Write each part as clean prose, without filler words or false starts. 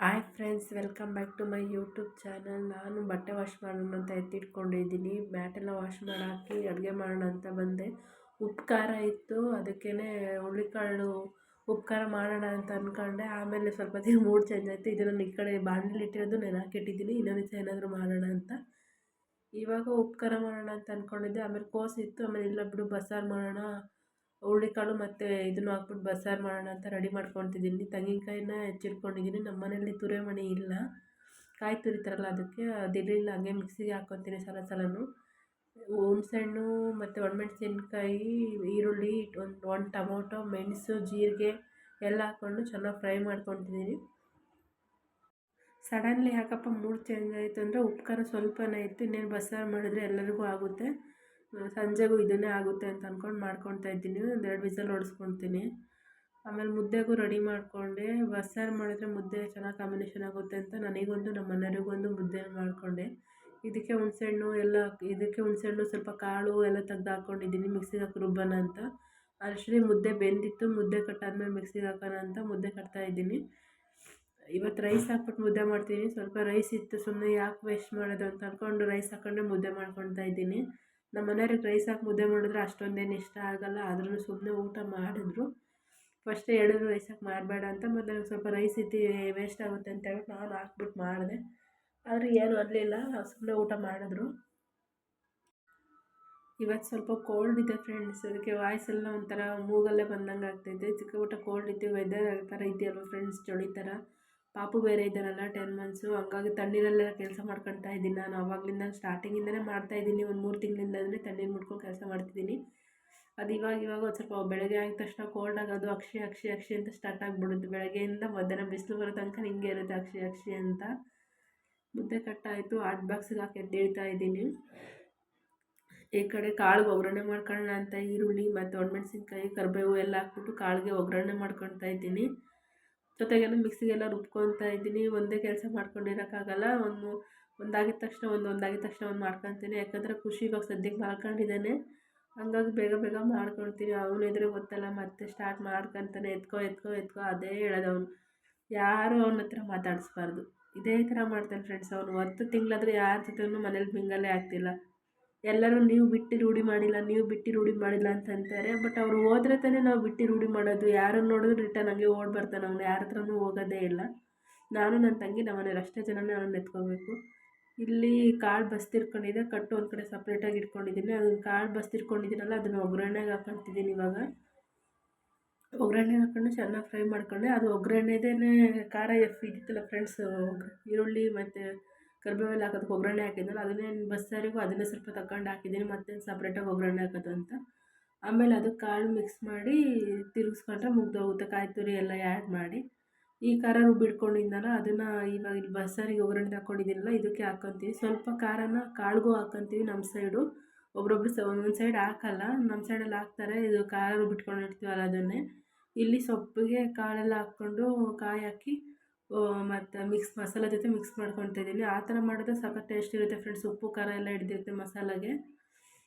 Hi friends, welcome back to my YouTube channel. ನಾನು ಬಟ್ಟೆ wash ಮಾಡೋಣ ಅಂತ ಎತ್ತಿಟ್ಕೊಂಡಿದ್ದೀನಿ. ಮ್ಯಾಟೆಲ್ಲ ವಾಶ್ ಮಾಡಾಕಿ ಅಡುಗೆ ಮಾಡೋಣ ಅಂತ ಬಂದೆ. ಉಪ್ಪು ಖಾರ ಇತ್ತು, ಅದಕ್ಕೇ ಹುಳ್ಳಿಕಾಳು ಉಪ್ಪು ಖಾರ ಮಾಡೋಣ ಅಂತ ಅಂದ್ಕೊಂಡೆ. ಆಮೇಲೆ ಸ್ವಲ್ಪ ದಿನ ಮೂಡ್ ಚೇಂಜ್ ಆಯಿತು. ಇದನ್ನು ಈ ಕಡೆ ಬಾಣಲಿ ಇಟ್ಟಿರೋದು ನೆನೆಹಾಕಿಟ್ಟಿದ್ದೀನಿ, ಇನ್ನೊಂದು ದಿವಸ ಏನಾದರೂ ಮಾಡೋಣ ಅಂತ. ಇವಾಗ ಉಪ್ಪು ಖಾರ ಮಾಡೋಣ ಅಂತ ಅಂದ್ಕೊಂಡಿದ್ದೆ. ಆಮೇಲೆ ಕೋಸಿತ್ತು, ಆಮೇಲೆ ಇಲ್ಲ ಬಿಡು ಬಸ್ಸಾರು ಮಾಡೋಣ, ಹುಳ್ಳಿಕಾಳು ಮತ್ತು ಇದನ್ನು ಹಾಕ್ಬಿಟ್ಟು ಬಸ್ಸಾರು ಮಾಡೋಣ ಅಂತ ರೆಡಿ ಮಾಡ್ಕೊತಿದ್ದೀನಿ. ತೆಂಗಿನಕಾಯಿನ ಹೆಚ್ಚಿಟ್ಕೊಂಡಿದ್ದೀನಿ. ನಮ್ಮ ಮನೇಲಿ ತುರಿಮಣಿ ಇಲ್ಲ, ಕಾಯಿ ತುರಿತಾರಲ್ಲ ಅದಕ್ಕೆ ಅದಿರಲಿಲ್ಲ, ಹಂಗೆ ಮಿಕ್ಸಿಗೆ ಹಾಕ್ಕೊತೀನಿ ಸಲನೂ. ಹುಣಸೆಹಣ್ಣು ಮತ್ತು ಒಣಮೆಣ್ಸಿನ್ಕಾಯಿ, ಈರುಳ್ಳಿ, ಒಂದು ಟೊಮೊಟೊ, ಮೆಣಸು, ಜೀರಿಗೆ ಎಲ್ಲ ಹಾಕ್ಕೊಂಡು ಚೆನ್ನಾಗಿ ಫ್ರೈ ಮಾಡ್ಕೊತಿದ್ದೀನಿ. ಸಡನ್ಲಿ ಯಾಕಪ್ಪ ಮೂಡ್ ಚೇಂಜ್ ಆಯಿತು ಅಂದರೆ ಉಪ್ಪು ಖಾರ ಸ್ವಲ್ಪನೇ ಇತ್ತು. ಇನ್ನೇನು ಬಸ್ಸಾರು ಮಾಡಿದ್ರೆ ಎಲ್ಲರಿಗೂ ಆಗುತ್ತೆ, ಸಂಜೆಗೂ ಇದನ್ನೇ ಆಗುತ್ತೆ ಅಂತ ಅಂದ್ಕೊಂಡು ಮಾಡ್ಕೊತಾ ಇದ್ದೀನಿ. 2 ವಿಸಲ್ ಹೊಡೆಸ್ಕೊತೀನಿ. ಆಮೇಲೆ ಮುದ್ದೆಗೂ ರೆಡಿ ಮಾಡಿಕೊಂಡೆ. ಬಸ್ಸಾರು ಮಾಡಿದ್ರೆ ಮುದ್ದೆ ಚೆನ್ನಾಗಿ ಕಾಂಬಿನೇಷನ್ ಆಗುತ್ತೆ ಅಂತ ನನಗೊಂದು ನಮ್ಮ ಮನೆಯವ್ರಿಗೊಂದು ಮುದ್ದೆ ಮಾಡಿಕೊಂಡೆ. ಇದಕ್ಕೆ ಹುಣಸೆಹಣ್ಣು ಸ್ವಲ್ಪ ಕಾಳು ಎಲ್ಲ ತೆಗ್ದು ಹಾಕ್ಕೊಂಡಿದ್ದೀನಿ, ಮಿಕ್ಸಿಗೆ ಹಾಕಿ ರುಬ್ಬೋಣ ಅಂತ. ಅಷ್ಟೇ ಮುದ್ದೆ ಬೆಂದಿತ್ತು. ಮುದ್ದೆ ಕಟ್ಟಾದ್ಮೇಲೆ ಮಿಕ್ಸಿಗೆ ಹಾಕೋಣ ಅಂತ ಮುದ್ದೆ ಕಟ್ತಾಯಿದ್ದೀನಿ. ಇವತ್ತು ರೈಸ್ ಹಾಕ್ಬಿಟ್ಟು ಮುದ್ದೆ ಮಾಡ್ತೀನಿ. ಸ್ವಲ್ಪ ರೈಸ್ ಇತ್ತು, ಸುಮ್ಮನೆ ಯಾಕೆ ವೇಸ್ಟ್ ಮಾಡೋದು ಅಂತ ಅಂದ್ಕೊಂಡು ರೈಸ್ ಹಾಕ್ಕೊಂಡೆ ಮುದ್ದೆ ಮಾಡ್ಕೊತಾ ಇದ್ದೀನಿ. ನಮ್ಮ ಮನೆಯವ್ರಿಗೆ ರೈಸ್ ಹಾಕಿ ಮುದ್ದೆ ಮಾಡಿದ್ರೆ ಅಷ್ಟೊಂದೇನು ಇಷ್ಟ ಆಗೋಲ್ಲ, ಆದ್ರೂ ಸುಮ್ಮನೆ ಊಟ ಮಾಡಿದ್ರು. ಫಸ್ಟೇ ಹೇಳಿದ್ರು ರೈಸ್ ಹಾಕಿ ಮಾಡಬೇಡ ಅಂತ. ಮತ್ತು ನನಗೆ ಸ್ವಲ್ಪ ರೈಸ್ ಇತ್ತು, ವೇಸ್ಟ್ ಆಗುತ್ತೆ ಅಂತ ಹೇಳ್ಬಿಟ್ಟು ನಾನು ಹಾಕ್ಬಿಟ್ಟು ಮಾಡಿದೆ. ಆದರೆ ಏನು ಅನ್ನಲಿಲ್ಲ, ಸುಮ್ಮನೆ ಊಟ ಮಾಡಿದ್ರು. ಇವತ್ತು ಸ್ವಲ್ಪ ಕೋಲ್ಡ್ ಇದೆ ಫ್ರೆಂಡ್ಸ್, ಅದಕ್ಕೆ ವಾಯ್ಸ್ ಎಲ್ಲ ಒಂಥರ ಮೂಗಲ್ಲೇ ಬಂದಂಗೆ ಆಗ್ತೈತೆ. ಚಿಕ್ಕ ಕೋಲ್ಡ್ ಇತ್ತು. ವೆದರ್ ಆ ಥರ ಇದೆಯಲ್ವ ಫ್ರೆಂಡ್ಸ್, ಚಳಿ ಥರ. ಪಾಪು ಬೇರೆ ಇದ್ದಾನಲ್ಲ 10 ಮಂತ್ಸು, ಹಂಗಾಗಿ ತಣ್ಣೀರಲ್ಲೆಲ್ಲ ಕೆಲಸ ಮಾಡ್ಕೊತಾ ಇದ್ದೀನಿ. ನಾನು ಆವಾಗಲಿಂದ ಸ್ಟಾರ್ಟಿಂಗಿಂದನೇ ಮಾಡ್ತಾಯಿದ್ದೀನಿ. ಒಂದು 3 ತಿಂಗಳಿಂದಲೇ ತಣ್ಣೀರು ಮುಡ್ಕೊಂಡು ಕೆಲಸ ಮಾಡ್ತಿದ್ದೀನಿ. ಅದು ಇವಾಗ ಒಂದು ಸ್ವಲ್ಪ ಬೆಳಗ್ಗೆ ಆಗಿದ ತಕ್ಷಣ ಕೋಲ್ಡ್ ಆಗೋದು, ಅಕ್ಷಿ ಅಂತ ಸ್ಟಾರ್ಟ್ ಆಗಿಬಿಡುತ್ತೆ. ಬೆಳಗ್ಗೆಯಿಂದ ಮಧ್ಯಾಹ್ನ ಬಿಸಿಲು ಬರೋ ತನಕ ಹಿಂಗೆ ಇರುತ್ತೆ, ಅಕ್ಷಿ ಅಂತ. ಮುದ್ದೆ ಕಟ್ಟಾಯಿತು, ಹಾಟ್ ಬಾಕ್ಸಿಗೆ ಹಾಕಿ ಎದ್ದೇಳ್ತಾ ಇದ್ದೀನಿ. ಈ ಕಡೆ ಕಾಳಿಗೆ ಒಗ್ಗರಣೆ ಮಾಡ್ಕೊಳ್ಳೋಣ ಅಂತ ಈರುಳ್ಳಿ ಮತ್ತು ಒಣಮೆಣ್ಸಿನ್ಕಾಯಿ, ಕರಿಬೇವು ಎಲ್ಲ ಹಾಕ್ಬಿಟ್ಟು ಕಾಳಿಗೆ ಒಗ್ಗರಣೆ ಮಾಡ್ಕೊತಾ ಇದ್ದೀನಿ. ಜೊತೆಗೆಲ್ಲ ಮಿಕ್ಸಿಗೆಲ್ಲ ರುಬ್ಕೊತಾ ಇದ್ದೀನಿ. ಒಂದೇ ಕೆಲಸ ಮಾಡ್ಕೊಂಡಿರೋಕ್ಕಾಗಲ್ಲ, ಒಂದಾಗಿದ ತಕ್ಷಣ ಒಂದು ಮಾಡ್ಕೊತೀನಿ. ಯಾಕಂದರೆ ಖುಷಿ ಇವಾಗ ಸದ್ಯಕ್ಕೆ ಮಾಡ್ಕೊಂಡಿದ್ದಾನೆ, ಹಂಗಾಗಿ ಬೇಗ ಮಾಡ್ಕೊಳ್ತೀನಿ. ಅವನು ಎದುರು ಗೊತ್ತಲ್ಲ, ಮತ್ತೆ ಸ್ಟಾರ್ಟ್ ಮಾಡ್ಕೊತಾನೆ, ಎತ್ಕೋ ಅದೇ ಹೇಳೋದು ಅವನು. ಯಾರು ಅವನ ಹತ್ರ ಮಾತಾಡಿಸ್ಬಾರ್ದು, ಇದೇ ಥರ ಮಾಡ್ತಾನೆ ಫ್ರೆಂಡ್ಸ್. ಅವನು 10 ತಿಂಗಳಾದರೂ ಯಾರ ಜೊತೆನೂ ಮನೇಲಿ ಮಿಂಗಲೇ ಆಗ್ತಿಲ್ಲ. ಎಲ್ಲರೂ ನೀವು ಬಿಟ್ಟು ರೂಢಿ ಮಾಡಿಲ್ಲ ಅಂತ ಅಂತಾರೆ. ಬಟ್ ಅವ್ರು ಹೋದ್ರೆ ತಾನೇ ನಾವು ಬಿಟ್ಟು ರೂಢಿ ಮಾಡೋದು. ಯಾರನ್ನು ನೋಡಿದ್ರು ರಿಟರ್ನ್ ಹಂಗೆ ಓಡಿ ಬರ್ತಾನೆ, ಅವ್ನು ಯಾರ ಹತ್ರನೂ ಹೋಗೋದೇ ಇಲ್ಲ. ನಾನು ನನ್ನ ತಂಗಿ ನಮ್ಮ ಮನೇಲಿ ಅಷ್ಟೇ ಜನನೇ ಅವನನ್ನು ಎತ್ಕೋಬೇಕು. ಇಲ್ಲಿ ಕಾಳು ಬಸ್ತಿರ್ಕೊಂಡಿದ್ದೆ, ಕಟ್ಟು ಒಂದು ಕಡೆ ಸಪ್ರೇಟಾಗಿ ಇಟ್ಕೊಂಡಿದ್ದೀನಿ. ಅದನ್ನು ಕಾಳು ಬಸ್ತಿರ್ಕೊಂಡಿದ್ದೀನಲ್ಲ, ಅದನ್ನು ಒಗ್ಗರಣೆಗೆ ಹಾಕ್ಕೊತಿದ್ದೀನಿ. ಇವಾಗ ಒಗ್ಗರಣೆ ಹಾಕ್ಕೊಂಡು ಚೆನ್ನಾಗಿ ಫ್ರೈ ಮಾಡ್ಕೊಂಡೆ. ಅದು ಒಗ್ಗರಣೆದೇ ಖಾರ ಇದಿತ್ತಲ್ಲ ಫ್ರೆಂಡ್ಸ್, ಈರುಳ್ಳಿ ಮತ್ತು ಕರಿಬೇವೆಲ್ಲ ಹಾಕೋದಕ್ಕೆ ಒಗ್ಗರಣೆ ಹಾಕಿದ್ನಲ್ಲ, ಅದನ್ನೇ ಬಸ್ಸಾರಿಗೂ ಅದನ್ನೇ ಸ್ವಲ್ಪ ತಗೊಂಡು ಹಾಕಿದ್ದೀನಿ. ಮತ್ತೆ ಸಪ್ರೇಟಾಗಿ ಒಗ್ಗರಣೆ ಹಾಕೋದು ಅಂತ. ಆಮೇಲೆ ಅದಕ್ಕೆ ಕಾಳು ಮಿಕ್ಸ್ ಮಾಡಿ ತಿರುಗಿಸ್ಕೊಂಡ್ರೆ ಮುಗ್ದೋಗುತ್ತೆ, ಕಾಯಿ ತುರಿ ಎಲ್ಲ ಆ್ಯಡ್ ಮಾಡಿ. ಈ ಖಾರ ರುಬ್ಬಿಟ್ಕೊಂಡಿದ್ನಲ್ಲ, ಅದನ್ನು ಇವಾಗ ಇಲ್ಲಿ ಬಸ್ಸಾರಿಗೆ ಒಗ್ಗರಣೆ ಹಾಕ್ಕೊಂಡಿದ್ದೀನಲ್ಲ, ಇದಕ್ಕೆ ಹಾಕ್ಕೊತೀವಿ. ಸ್ವಲ್ಪ ಖಾರನ ಕಾಳಿಗೂ ಹಾಕ್ಕೊತೀವಿ ನಮ್ಮ ಸೈಡು. ಒಬ್ಬೊಬ್ರು ಒಂದೊಂದು ಸೈಡ್ ಹಾಕಲ್ಲ, ನಮ್ಮ ಸೈಡಲ್ಲಿ ಹಾಕ್ತಾರೆ. ಇದು ಖಾರ ರುಬ್ಬಿಟ್ಕೊಂಡಿರ್ತೀವಲ್ಲ ಅದನ್ನೇ ಇಲ್ಲಿ ಸೊಪ್ಪಿಗೆ ಕಾಳೆಲ್ಲ ಹಾಕ್ಕೊಂಡು ಕಾಯಿ ಹಾಕಿ ಮತ್ತು ಮಸಾಲೆ ಜೊತೆ ಮಿಕ್ಸ್ ಮಾಡ್ಕೊತಿದ್ದೀನಿ. ಆ ಥರ ಮಾಡಿದ್ರೆ ಸಖತ್ ಟೇಸ್ಟ್ ಇರುತ್ತೆ ಫ್ರೆಂಡ್ಸ್. ಉಪ್ಪು ಖಾರ ಎಲ್ಲ ಹಿಡಿದಿರುತ್ತೆ ಮಸಾಲೆಗೆ.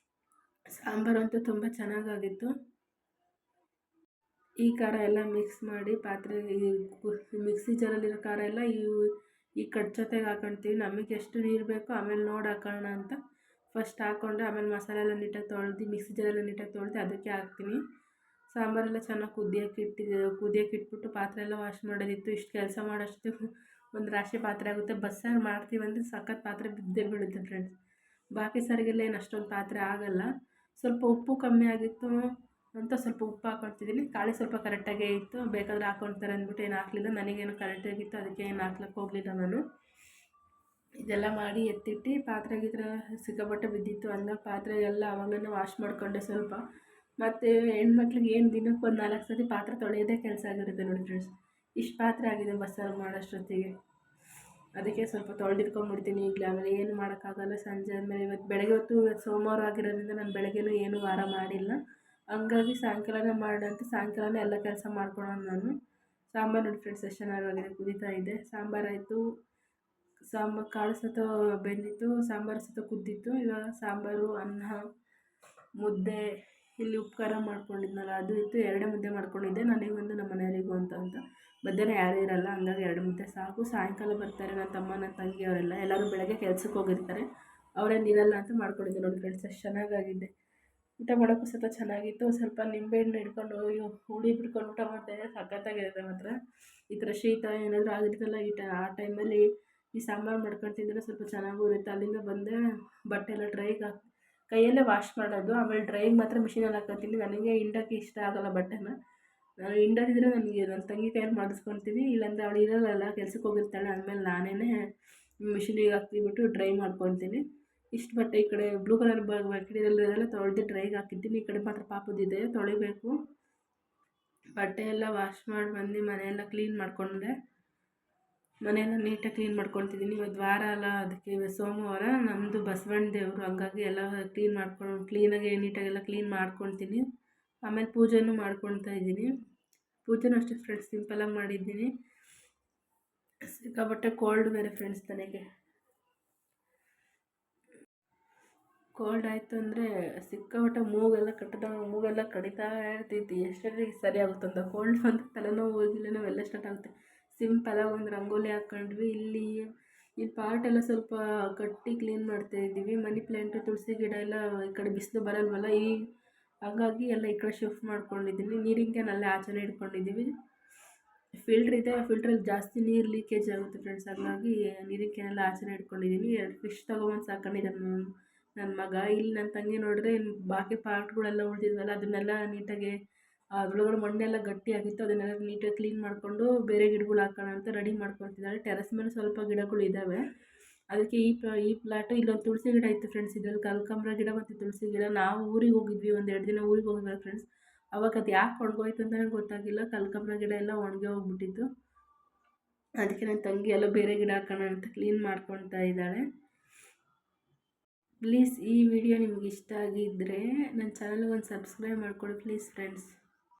ಸಾಂಬಾರು ಅಂತೂ ತುಂಬ ಚೆನ್ನಾಗಾಗಿತ್ತು. ಈ ಖಾರ ಎಲ್ಲ ಮಿಕ್ಸ್ ಮಾಡಿ ಮಿಕ್ಸಿ ಜಾರಲ್ಲಿರೋ ಖಾರ ಎಲ್ಲ ಈ ಕಟ್ ಜೊತೆಗೆ ಹಾಕ್ಕೊಳ್ತೀವಿ. ನಮಗೆ ಎಷ್ಟು ನೀರು ಬೇಕೋ ಆಮೇಲೆ ನೋಡಿ ಹಾಕೋಣ ಅಂತ ಫಸ್ಟ್ ಹಾಕ್ಕೊಂಡೆ. ಆಮೇಲೆ ಮಸಾಲೆ ಎಲ್ಲ ನೀಟಾಗಿ ತೊಳೆದು, ಮಿಕ್ಸಿ ಜಾರೆಲ್ಲ ನೀಟಾಗಿ ತೊಳೆದು ಅದಕ್ಕೆ ಹಾಕ್ತೀನಿ. ಸಾಂಬಾರೆಲ್ಲ ಚೆನ್ನಾಗಿ ಕುದಿಯೋಕೆ ಇಟ್ಬಿಟ್ಟು ಪಾತ್ರೆ ಎಲ್ಲ ವಾಶ್ ಮಾಡೋದಿತ್ತು. ಇಷ್ಟು ಕೆಲಸ ಮಾಡೋಷ್ಟು ಒಂದು ರಾಶಿ ಪಾತ್ರೆ ಆಗುತ್ತೆ. ಬಸ್ಸಾರು ಮಾಡ್ತೀವಂದರೆ ಸಖತ್ ಪಾತ್ರೆ ಬಿದ್ದೇ ಬೀಳುತ್ತೆ ಫ್ರೆಂಡ್ಸ್. ಬಾಕಿ ಸಾರಿಗೆಲ್ಲ ಏನು ಅಷ್ಟೊಂದು ಪಾತ್ರೆ ಆಗೋಲ್ಲ. ಸ್ವಲ್ಪ ಉಪ್ಪು ಕಮ್ಮಿ ಆಗಿತ್ತು ಅಂತ ಸ್ವಲ್ಪ ಉಪ್ಪು ಹಾಕ್ಕೊಳ್ತಿದ್ದೀನಿ. ಕಾಳು ಸ್ವಲ್ಪ ಕರೆಕ್ಟಾಗೇ ಇತ್ತು, ಬೇಕಾದರೆ ಹಾಕ್ಕೊಳ್ತಾರೆ ಅಂದ್ಬಿಟ್ಟು ಏನು ಹಾಕಲಿಲ್ಲ. ನನಗೇನು ಕರೆಕ್ಟಾಗಿತ್ತು, ಅದಕ್ಕೆ ಏನು ಹಾಕ್ಲಿಕ್ಕೆ ಹೋಗಲಿಲ್ಲ ನಾನು. ಇದೆಲ್ಲ ಮಾಡಿ ಎತ್ತಿಟ್ಟು ಪಾತ್ರೆ ಸಿಕ್ಕಾಪಟ್ಟೆ ಬಿದ್ದಿತ್ತು. ಹಂಗಾಗಿ ಪಾತ್ರೆ ಎಲ್ಲ ಆವಾಗಲೇ ವಾಶ್ ಮಾಡಿಕೊಂಡೆ ಸ್ವಲ್ಪ. ಮತ್ತು ಹೆಣ್ಮಕ್ಳಿಗೆ ಏನು ದಿನಕ್ಕೆ ಒಂದು 4 ಸತಿ ಪಾತ್ರೆ ತೊಳೆಯೋದೇ ಕೆಲಸ ಆಗಿರುತ್ತೆ ನೋಡಿ ಫ್ರೆಂಡ್ಸ್. ಇಷ್ಟು ಪಾತ್ರೆ ಆಗಿದೆ ಬಸ್ಸಾರು ಮಾಡೋಷ್ಟೊತ್ತಿಗೆ. ಅದಕ್ಕೆ ಸ್ವಲ್ಪ ತೊಳೆದಿಟ್ಕೊಂಡ್ಬಿಡ್ತೀನಿ ಈಗಲೇ, ಆಮೇಲೆ ಏನು ಮಾಡೋಕ್ಕಾಗಲ್ಲ. ಸಂಜೆ ಆದಮೇಲೆ ಇವತ್ತು ಸೋಮವಾರ ಆಗಿರೋದ್ರಿಂದ ನಾನು ಬೆಳಗ್ಗೆನೂ ಏನೂ ವಾರ ಮಾಡಿಲ್ಲ. ಹಂಗಾಗಿ ಸಾಯಂಕಾಲನೇ ಮಾಡೋಣ ಸಾಯಂಕಾಲನೇ ಎಲ್ಲ ಕೆಲಸ ಮಾಡ್ಕೊಳ್ಳೋಣ ನಾನು. ಸಾಂಬಾರು ನೋಡಿ ಫ್ರೆಂಡ್ಸ್ ಎಷ್ಟು ಚೆನ್ನಾಗಾಗಿದೆ, ಕುದೀತಾ ಇದೆ. ಸಾಂಬಾರಾಯಿತು, ಕಾಳು ಸತ ಬೆಂದಿತ್ತು, ಸಾಂಬಾರು ಸತ ಕುದ್ದಿತ್ತು. ಇವಾಗ ಸಾಂಬಾರು, ಅನ್ನ, ಮುದ್ದೆ, ಇಲ್ಲಿ ಉಪ್ಪು ಖಾರ ಮಾಡ್ಕೊಂಡಿದ್ನಲ್ಲ ಅದು ಇತ್ತು. 2 ಮುದ್ದೆ ಮಾಡ್ಕೊಂಡಿದ್ದೆ, ನನಗೊಂದು ನಮ್ಮ ಮನೆಯವರಿಗೂ ಅಂತ. ಮಧ್ಯಾಹ್ನ ಯಾರೂ ಇರಲ್ಲ, ಹಂಗಾಗಿ 2 ಮುದ್ದೆ ಸಾಕು. ಸಾಯಂಕಾಲ ಬರ್ತಾರೆ ನನ್ನ ತಮ್ಮ ನನ್ನ ತಂಗಿ ಅವರೆಲ್ಲ, ಎಲ್ಲರೂ ಬೆಳಗ್ಗೆ ಕೆಲ್ಸಕ್ಕೆ ಹೋಗಿರ್ತಾರೆ, ಅವರೇನು ಇರಲ್ಲ ಅಂತ ಮಾಡ್ಕೊಂಡಿದ್ದೆ ನೋಡಿ ಫ್ರೆಂಡ್ಸ್. ಅಷ್ಟು ಚೆನ್ನಾಗಾಗಿದೆ, ಊಟ ಮಾಡೋಕ್ಕೂ ಸಹ ಚೆನ್ನಾಗಿತ್ತು. ಸ್ವಲ್ಪ ನಿಂಬೆಹಣ್ಣು ಹಿಡ್ಕೊಂಡು ಹುಳಿ ಬಿಡ್ಕೊಂಡು ಊಟ ಮಾಡ್ತಾಯಿದ್ದೆ, ಸಖತ್ತಾಗಿರುತ್ತೆ ಮಾತ್ರ. ಈ ಥರ ಶೀತ ಏನಾದರೂ ಆಗಿರ್ತಲ್ಲ ಆ ಟೈಮಲ್ಲಿ ಈ ಸಾಂಬಾರು ಮಾಡ್ಕೊಂಡು ತಿಂದರೆ ಸ್ವಲ್ಪ ಚೆನ್ನಾಗೂ ಇರುತ್ತೆ. ಅಲ್ಲಿಂದ ಬಂದೆ, ಬಟ್ಟೆ ಎಲ್ಲ ಡ್ರೈಗೆ ಹಾಕಿ ಕೈಯಲ್ಲೇ ವಾಶ್ ಮಾಡೋದು, ಆಮೇಲೆ ಡ್ರೈಗೆ ಮಾತ್ರ ಮಿಷಿನಲ್ಲಿ ಹಾಕ್ಕೊತೀನಿ. ನನಗೆ ಹಿಂಡೋಕ್ಕೆ ಇಷ್ಟ ಆಗೋಲ್ಲ ಬಟ್ಟೆನ. ನಾನು ಹಿಂಡೋದಿದ್ರೆ ನನಗೆ ನನ್ನ ತಂಗಿ ಕೈಯಲ್ಲಿ ಮಾಡಿಸ್ಕೊತೀನಿ, ಇಲ್ಲಾಂದರೆ ಅವಳು ಇರೋಲ್ಲ, ಕೆಲ್ಸಕ್ಕೆ ಹೋಗಿರ್ತಾಳೆ. ಆಮೇಲೆ ನಾನೇ ಮಿಷಿನಿಗೆ ಹಾಕ್ಬಿಟ್ಟು ಡ್ರೈ ಮಾಡ್ಕೊತೀನಿ. ಇಷ್ಟು ಬಟ್ಟೆ ಈ ಕಡೆ ಬ್ಲೂ ಕಲರ್ ಬಕೆಟಲ್ಲೆಲ್ಲ ತೊಳೆದು ಡ್ರೈಗೆ ಹಾಕಿದ್ದೀನಿ. ಈ ಕಡೆ ಮಾತ್ರ ಪಾಪುದಿದೆ, ತೊಳಿಬೇಕು. ಬಟ್ಟೆ ಎಲ್ಲ ವಾಶ್ ಮಾಡಿ ಬಂದು ಮನೆಯೆಲ್ಲ ಕ್ಲೀನ್ ಮಾಡಿಕೊಂಡೆ. ಮನೆಯೆಲ್ಲ ನೀಟಾಗಿ ಕ್ಲೀನ್ ಮಾಡ್ಕೊತಿದ್ದೀನಿ. ಇವತ್ತು ವಾರ ಅಲ್ಲ, ಅದಕ್ಕೆ ಸೋಮವಾರ ನಮ್ಮದು ಬಸವಣ್ಣ ದೇವರು, ಹಂಗಾಗಿ ಎಲ್ಲ ಕ್ಲೀನಾಗಿ ನೀಟಾಗೆಲ್ಲ ಕ್ಲೀನ್ ಮಾಡ್ಕೊತೀನಿ. ಆಮೇಲೆ ಪೂಜೆನೂ ಮಾಡ್ಕೊತಾ ಇದ್ದೀನಿ. ಪೂಜೆನೂ ಅಷ್ಟೇ ಫ್ರೆಂಡ್ಸ್, ಸಿಂಪಲಾಗಿ ಮಾಡಿದ್ದೀನಿ. ಸಿಕ್ಕಾಪಟ್ಟೆ ಕೋಲ್ಡ್ ಬೇರೆ ಫ್ರೆಂಡ್ಸ್, ನನಗೆ ಕೋಲ್ಡ್ ಆಯಿತು ಅಂದರೆ ಸಿಕ್ಕಾಪಟ್ಟೆ ಮೂಗೆಲ್ಲ ಕಡಿತಾ ಇರ್ತೈತಿ. ಎಷ್ಟೊತ್ತಿಗೆ ಸರಿ ಆಗುತ್ತಂತ ಕೋಲ್ಡ್ ಬಂದು ತಲೆನೋವು ಗಿಲೆನೋವು ಎಲ್ಲ ಸ್ಟಾರ್ಟ್ ಆಗುತ್ತೆ. ಸಿಂಪಲಾಗಿ ಒಂದು ರಂಗೋಲಿ ಹಾಕ್ಕೊಂಡ್ವಿ. ಇಲ್ಲಿ ಪಾಟೆಲ್ಲ ಸ್ವಲ್ಪ ಕಟ್ಟಿ ಕ್ಲೀನ್ ಮಾಡ್ತಾಯಿದ್ದೀವಿ. ಮನಿ ಪ್ಲ್ಯಾಂಟು, ತುಳಸಿ ಗಿಡ ಎಲ್ಲ ಈ ಕಡೆ ಬಿಸಿಲು ಬರಲ್ವಲ್ಲ, ಹಾಗಾಗಿ ಎಲ್ಲ ಈ ಕಡೆ ಶಿಫ್ಟ್ ಮಾಡ್ಕೊಂಡಿದ್ದೀನಿ. ನೀರಿನ ಕ್ಯಾನ್ ಅಲ್ಲೇ ಆಚೆನೇ ಇಟ್ಕೊಂಡಿದ್ದೀವಿ. ಫಿಲ್ಟ್ರ್ ಇದೆ, ಫಿಲ್ಟ್ರಲ್ಲಿ ಜಾಸ್ತಿ ನೀರು ಲೀಕೇಜ್ ಆಗುತ್ತೆ ಫ್ರೆಂಡ್ಸ್, ಹಾಗಾಗಿ ನೀರಿನ ಕ್ಯಾನೆಲ್ಲ ಆಚೆನೇ ಇಟ್ಕೊಂಡಿದ್ದೀನಿ. 2 ಫಿಶ್ ತೊಗೊಬಂದು ಸಾಕೊಂಡಿದ್ದಾನೆ ನನ್ನ ಮಗ. ಇಲ್ಲಿ ನನ್ನ ತಂಗಿ ನೋಡಿದ್ರೆ ಬಾಕಿ ಪಾಟ್ಗಳೆಲ್ಲ ಉಳಿದಿದ್ವಲ್ಲ ಅದನ್ನೆಲ್ಲ ನೀಟಾಗಿ ಅದರೊಳಗಡೆ ಮಣ್ಣೆಲ್ಲ ಗಟ್ಟಿಯಾಗಿತ್ತು, ಅದನ್ನೆಲ್ಲ ನೀಟಾಗಿ ಕ್ಲೀನ್ ಮಾಡಿಕೊಂಡು ಬೇರೆ ಗಿಡಗಳು ಹಾಕೋಣ ಅಂತ ರೆಡಿ ಮಾಡ್ಕೊತಿದ್ದಾಳೆ. ಟೆರೆಸ್ ಮೇಲೆ ಸ್ವಲ್ಪ ಗಿಡಗಳು ಇದ್ದಾವೆ, ಅದಕ್ಕೆ ಈ ಪ್ಲಾಟು ಇಲ್ಲೊಂದು ತುಳಸಿ ಗಿಡ ಇತ್ತು ಫ್ರೆಂಡ್ಸ್. ಇದರಲ್ಲಿ ಕನಕಾಂಬರ ಗಿಡ ಮತ್ತು ತುಳಸಿ ಗಿಡ. ನಾವು ಊರಿಗೆ ಹೋಗಿದ್ವಿ, ಒಂದು 2 ದಿನ ಊರಿಗೆ ಹೋಗಿದ್ವಿ ಫ್ರೆಂಡ್ಸ್. ಅವಾಗ ಅದು ಯಾಕೆ ಒಣಗೋಯ್ತು ಅಂತಲೇ ಗೊತ್ತಾಗಿಲ್ಲ, ಕನಕಾಂಬರ ಗಿಡ ಎಲ್ಲ ಒಣಗಿ ಹೋಗ್ಬಿಟ್ಟಿತ್ತು. ಅದಕ್ಕೆ ನನ್ನ ತಂಗಿ ಎಲ್ಲ ಬೇರೆ ಗಿಡ ಹಾಕೋಣ ಅಂತ ಕ್ಲೀನ್ ಮಾಡ್ಕೊತಾ ಇದ್ದಾಳೆ. ಪ್ಲೀಸ್ ಈ ವಿಡಿಯೋ ನಿಮ್ಗೆ ಇಷ್ಟ ಆಗಿದ್ದರೆ ನನ್ನ ಚಾನಲ್ಗೆ ಒಂದು ಸಬ್ಸ್ಕ್ರೈಬ್ ಮಾಡ್ಕೊಳ್ಳಿ ಪ್ಲೀಸ್ ಫ್ರೆಂಡ್ಸ್.